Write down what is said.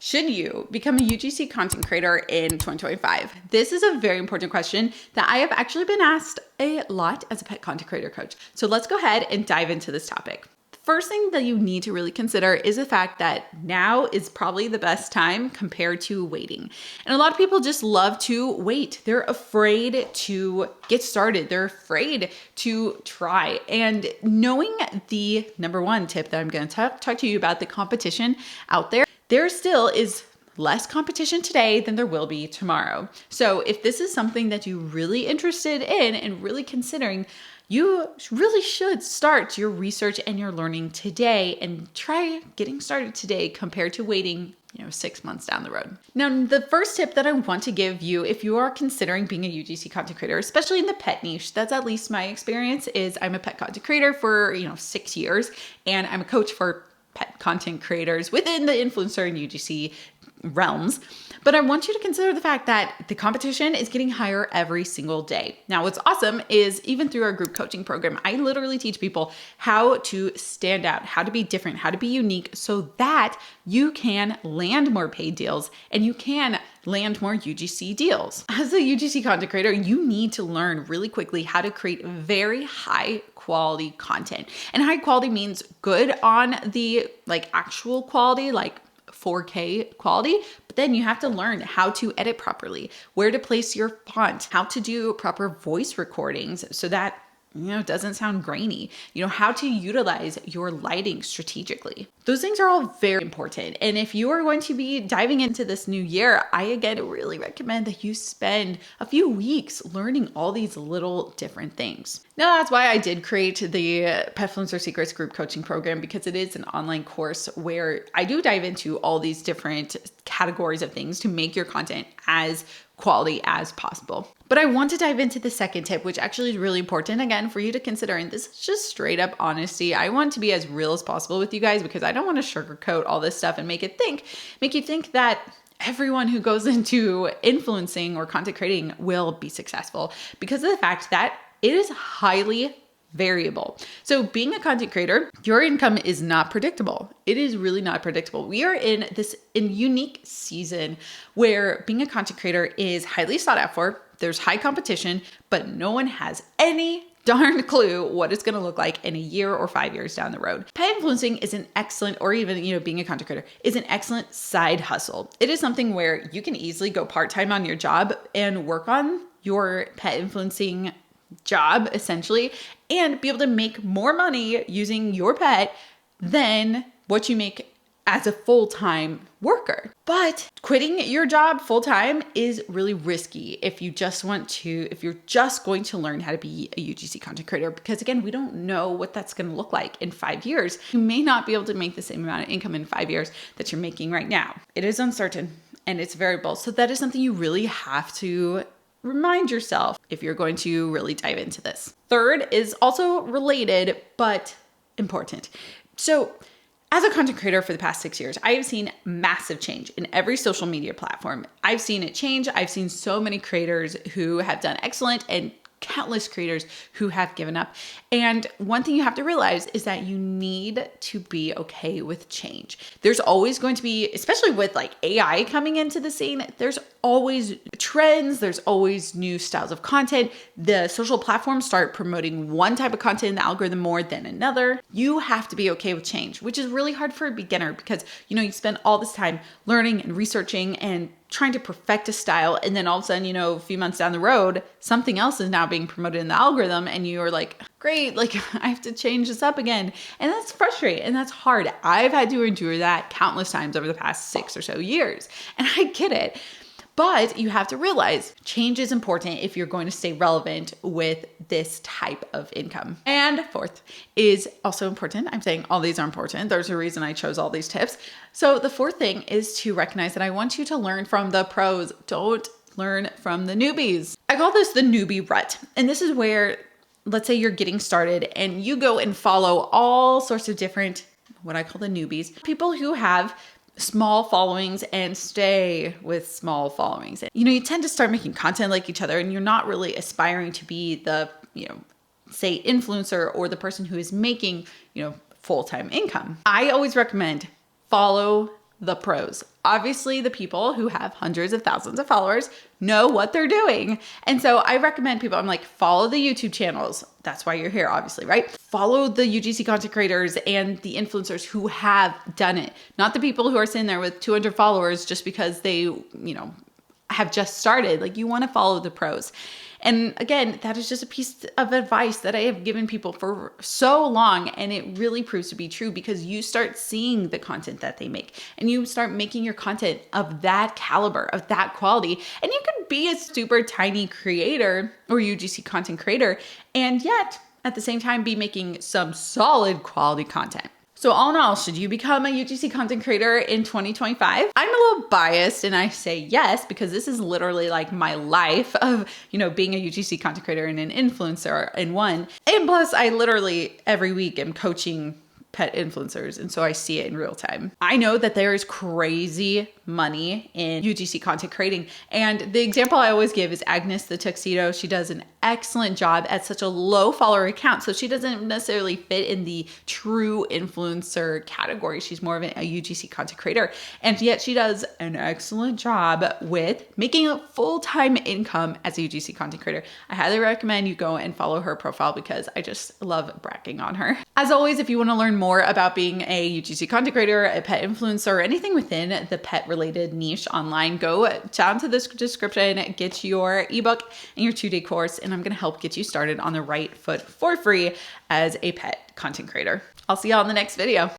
Should you become a UGC content creator in 2025? This is a very important question that I have actually been asked a lot as a pet content creator coach. So let's go ahead and dive into this topic. The first thing that you need to really consider is the fact that now is probably the best time compared to waiting. And a lot of people just love to wait. They're afraid to get started. They're afraid to try. And knowing the number one tip that I'm going to talk to you about, the competition out there still is less competition today than there will be tomorrow. So if this is something that you're really interested in and really considering, you really should start your research and your learning today and try getting started today compared to waiting 6 months down the road. Now, the first tip that I want to give you if you are considering being a UGC content creator, especially in the pet niche, that's at least my experience, is I'm a pet content creator for 6 years, and I'm a coach for pet content creators within the influencer and UGC realms. But I want you to consider the fact that the competition is getting higher every single day. Now, what's awesome is even through our group coaching program, I literally teach people how to stand out, how to be different, how to be unique so that you can land more paid deals and you can land more UGC deals. As a UGC content creator, you need to learn really quickly how to create very high quality content. And high quality means good on the actual quality, like 4K quality, but then you have to learn how to edit properly, where to place your font, how to do proper voice recordings so that it doesn't sound grainy, how to utilize your lighting strategically. Those things are all very important. And if you are going to be diving into this new year, I again really recommend that you spend a few weeks learning all these little different things. Now, that's why I did create the Petfluencer Secrets group coaching program, because it is an online course where I do dive into all these different categories of things to make your content as quality as possible. But I want to dive into the second tip, which actually is really important, again, for you to consider. And this is just straight up honesty. I want to be as real as possible with you guys because I don't want to sugarcoat all this stuff and make you think that everyone who goes into influencing or content creating will be successful, because of the fact that it is highly variable. So being a content creator, your income is not predictable. It is really not predictable. We are in this unique season where being a content creator is highly sought out for. There's high competition, but no one has any darn clue what it's going to look like in a year or 5 years down the road. Pet influencing is an excellent, or even, being a content creator is an excellent side hustle. It is something where you can easily go part-time on your job and work on your pet influencing job essentially and be able to make more money using your pet than what you make as a full-time worker. But quitting your job full-time is really risky if you're just going to learn how to be a UGC content creator, because again, we don't know what that's going to look like in 5 years. You may not be able to make the same amount of income in 5 years that you're making right now. It is uncertain and it's variable. So that is something you really have to remind yourself if you're going to really dive into this. Third is also related, but important. So as a content creator for the past 6 years, I have seen massive change in every social media platform. I've seen it change. I've seen so many creators who have done excellent and countless creators who have given up. And one thing you have to realize is that you need to be okay with change. There's always going to be, especially with AI coming into the scene, there's always trends, there's always new styles of content. The social platforms start promoting one type of content in the algorithm more than another. You have to be okay with change, which is really hard for a beginner because, you spend all this time learning and researching and trying to perfect a style. And then all of a sudden, a few months down the road, something else is now being promoted in the algorithm. And you're like, great, I have to change this up again. And that's frustrating and that's hard. I've had to endure that countless times over the past 6 or so years. And I get it. But you have to realize change is important if you're going to stay relevant with this type of income. And fourth is also important. I'm saying all these are important. There's a reason I chose all these tips. So the fourth thing is to recognize that I want you to learn from the pros. Don't learn from the newbies. I call this the newbie rut. And this is where, let's say you're getting started and you go and follow all sorts of different, what I call the newbies, people who have small followings and stay with small followings. You tend to start making content like each other and you're not really aspiring to be the, say influencer or the person who is making, full-time income. I always recommend follow the pros. Obviously, the people who have hundreds of thousands of followers know what they're doing. And so I recommend people, I'm like, follow the YouTube channels. That's why you're here, obviously, right? Follow the UGC content creators and the influencers who have done it, not the people who are sitting there with 200 followers just because they, have just started. Like, you want to follow the pros. And again, that is just a piece of advice that I have given people for so long. And it really proves to be true because you start seeing the content that they make and you start making your content of that caliber, of that quality. And you could be a super tiny creator or UGC content creator and yet at the same time be making some solid quality content. So all in all, should you become a UGC content creator in 2025? I'm a little biased and I say yes, because this is literally like my life of, being a UGC content creator and an influencer in one. And plus I literally every week am coaching pet influencers. And so I see it in real time. I know that there is crazy money in UGC content creating. And the example I always give is Agnes the Tuxedo. She does an excellent job at such a low follower account. So she doesn't necessarily fit in the true influencer category. She's more of a UGC content creator. And yet she does an excellent job with making a full-time income as a UGC content creator. I highly recommend you go and follow her profile because I just love bragging on her. As always, if you want to learn more about being a UGC content creator, a pet influencer, or anything within the pet related niche online, go down to this description, get your ebook and your 2-day course, and I'm going to help get you started on the right foot for free as a pet content creator. I'll see y'all in the next video.